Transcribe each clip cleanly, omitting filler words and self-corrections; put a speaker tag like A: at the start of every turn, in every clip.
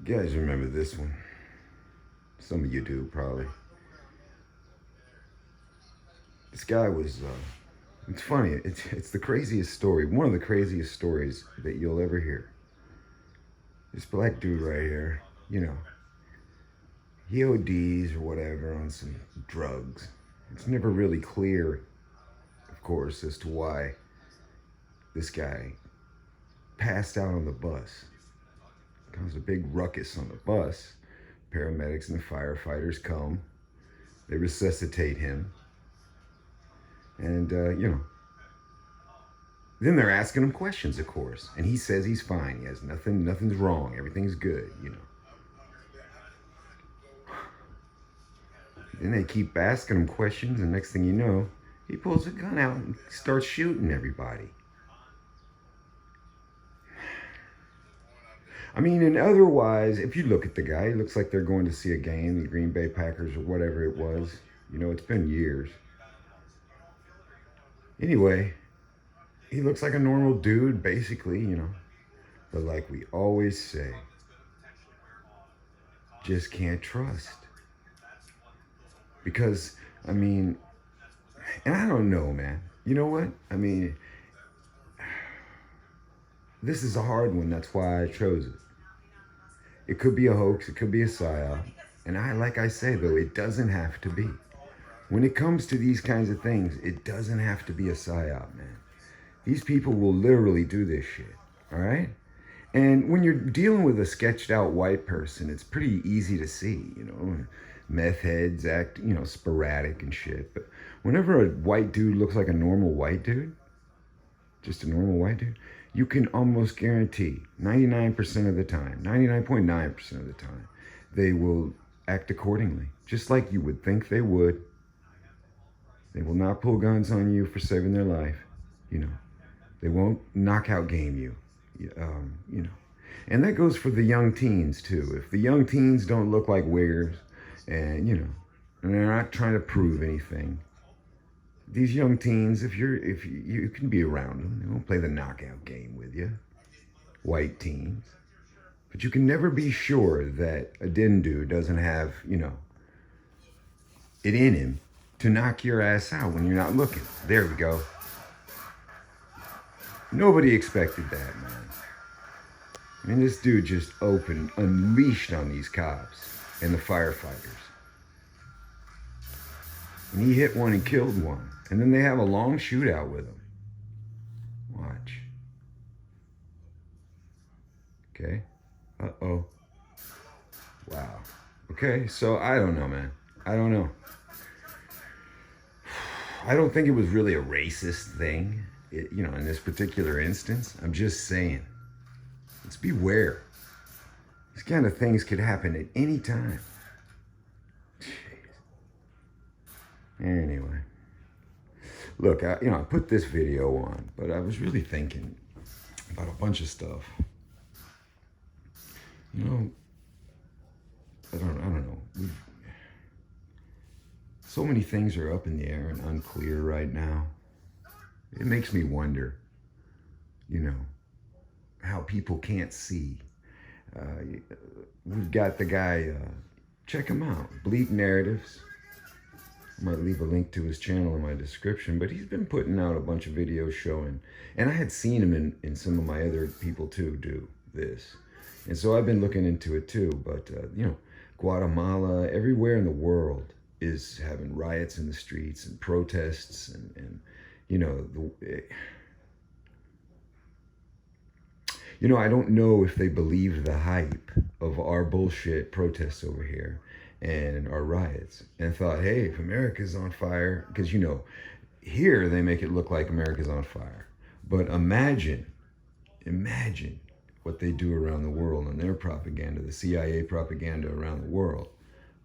A: You guys remember this one? Some of you do, probably. This guy was, it's funny, it's the craziest story, one of the craziest stories that you'll ever hear. This black dude right here, you know, he ODs or whatever on some drugs. It's never really clear, of course, as to why this guy passed out on the bus. Caused a big ruckus on the bus. Paramedics and the firefighters come. They resuscitate him. And, then they're asking him questions, of course. And he says he's fine. He has nothing's wrong. Everything's good. Then they keep asking him questions, and next thing you know, he pulls a gun out and starts shooting everybody. I mean, and otherwise, if you look at the guy, he looks like they're going to see a game, the Green Bay Packers or whatever it was. It's been years. Anyway, he looks like a normal dude, basically. But like we always say, just can't trust. Because, I mean, and I don't know, man. You know what? I mean, this is a hard one. That's why I chose it. It could be a hoax. It could be a psyop. And like I say, though, it doesn't have to be. When it comes to these kinds of things, it doesn't have to be a psyop, man. These people will literally do this shit, all right? And when you're dealing with a sketched out white person, it's pretty easy to see, Meth heads act, sporadic and shit. But whenever a white dude looks like a normal white dude, just a normal white dude, you can almost guarantee 99% of the time, 99.9% of the time, they will act accordingly, just like you would think they would. They will not pull guns on you for saving their life. They won't knockout game you. And that goes for the young teens too. If the young teens don't look like wiggers and and they're not trying to prove anything, these young teens, if you can be around them, they won't play the knockout game with you. White teens. But you can never be sure that a Dindu doesn't have, it in him to knock your ass out when you're not looking. There we go. Nobody expected that, man. I mean, this dude just unleashed on these cops and the firefighters. And he hit one and killed one. And then they have a long shootout with him. Watch. Okay. Uh-oh. Wow. Okay, so I don't know, man. I don't know. I don't think it was really a racist thing, in this particular instance. I'm just saying. Let's beware. These kind of things could happen at any time. Jeez. Anyway. Look, I put this video on, but I was really thinking about a bunch of stuff. I don't know. So many things are up in the air and unclear right now. It makes me wonder, how people can't see. We've got the guy, check him out, Bleak Narratives. I might leave a link to his channel in my description, but he's been putting out a bunch of videos showing, and I had seen him in some of my other people too do this. And so I've been looking into it too, but, Guatemala, everywhere in the world is having riots in the streets and protests and I don't know if they believe the hype of our bullshit protests over here and our riots and thought, hey, if America's on fire, because here they make it look like America's on fire. But imagine what they do around the world on their propaganda, the CIA propaganda around the world.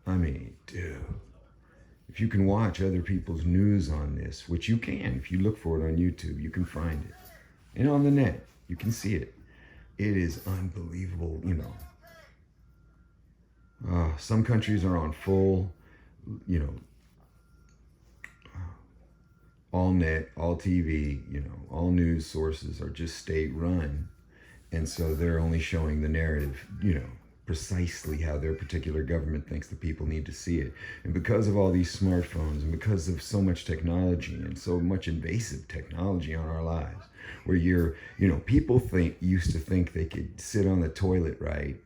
A: I mean, dude, if you can watch other people's news on this, which you can, if you look for it on YouTube, you can find it. And on the net, you can see it. It is unbelievable, some countries are on full, all net, all TV, all news sources are just state run. And so they're only showing the narrative, precisely how their particular government thinks the people need to see it. And because of all these smartphones and because of so much technology and so much invasive technology on our lives, where people used to think they could sit on the toilet, right?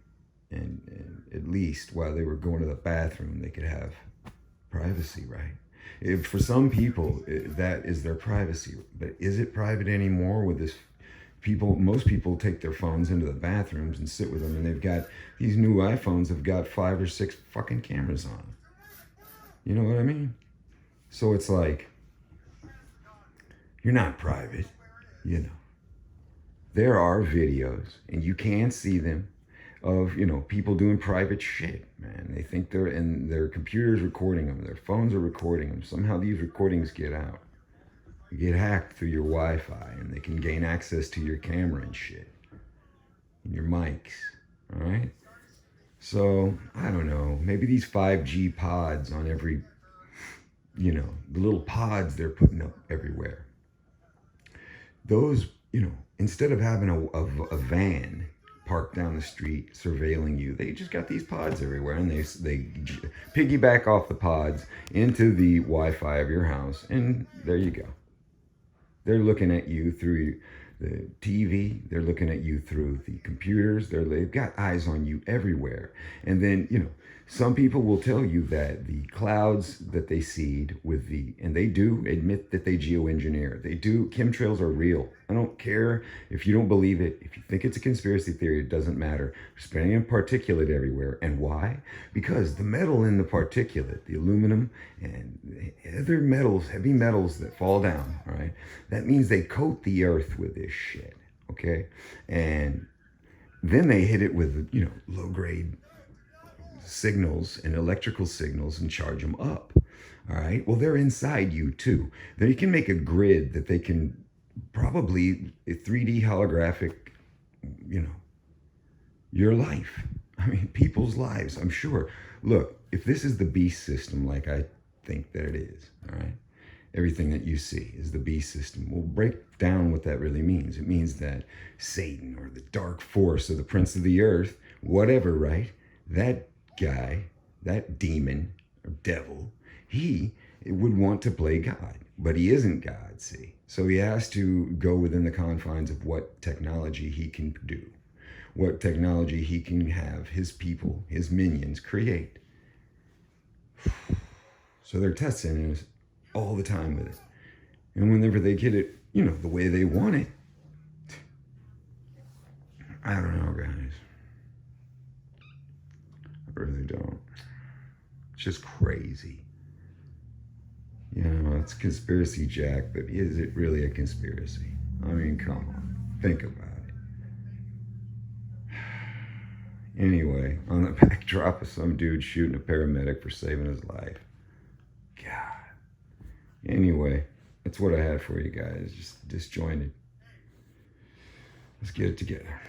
A: And at least while they were going to the bathroom, they could have privacy, right? For some people, that is their privacy. But is it private anymore with this? Most people take their phones into the bathrooms and sit with them, and they've got these new iPhones have got 5 or 6 fucking cameras on them. You know what I mean? So it's like, you're not private, There are videos, and you can see them, of people doing private shit, man. They think their computers recording them, their phones are recording them. Somehow these recordings get out. You get hacked through your Wi-Fi, and they can gain access to your camera and shit, and your mics. All right. So I don't know. Maybe these 5G pods on every, the little pods they're putting up everywhere. Those, instead of having a van parked down the street surveilling you, they just got these pods everywhere, and they piggyback off the pods into the Wi-Fi of your house, and there you go. They're looking at you through the TV. They're looking at you through the computers. They've got eyes on you everywhere. And then, some people will tell you that the clouds that they seed and they do admit that they geoengineer. They do. Chemtrails are real. I don't care if you don't believe it. If you think it's a conspiracy theory, it doesn't matter. They're spreading a particulate everywhere. And why? Because the metal in the particulate, the aluminum and other metals, heavy metals that fall down, all right, that means they coat the earth with this shit, okay? And then they hit it with, low-grade signals and electrical signals and charge them up. All right. Well, they're inside you too. Then you can make a grid that they can probably a 3D holographic, your life. I mean, people's lives, I'm sure. Look, if this is the beast system, like I think that it is, all right, everything that you see is the beast system. We'll break down what that really means. It means that Satan, or the dark force, or the prince of the earth, whatever, right? That guy, that demon or devil, he would want to play God, but he isn't God, see? So he has to go within the confines of what technology he can do, what technology he can have his people, his minions create. So they're testing us all the time with it. And whenever they get it, the way they want it, I don't know, guys. I really don't. It's just crazy. It's conspiracy jack, but is it really a conspiracy? I mean, come on. Think about it. Anyway, on the backdrop of some dude shooting a paramedic for saving his life. God. Anyway, that's what I had for you guys. Just disjointed. Let's get it together.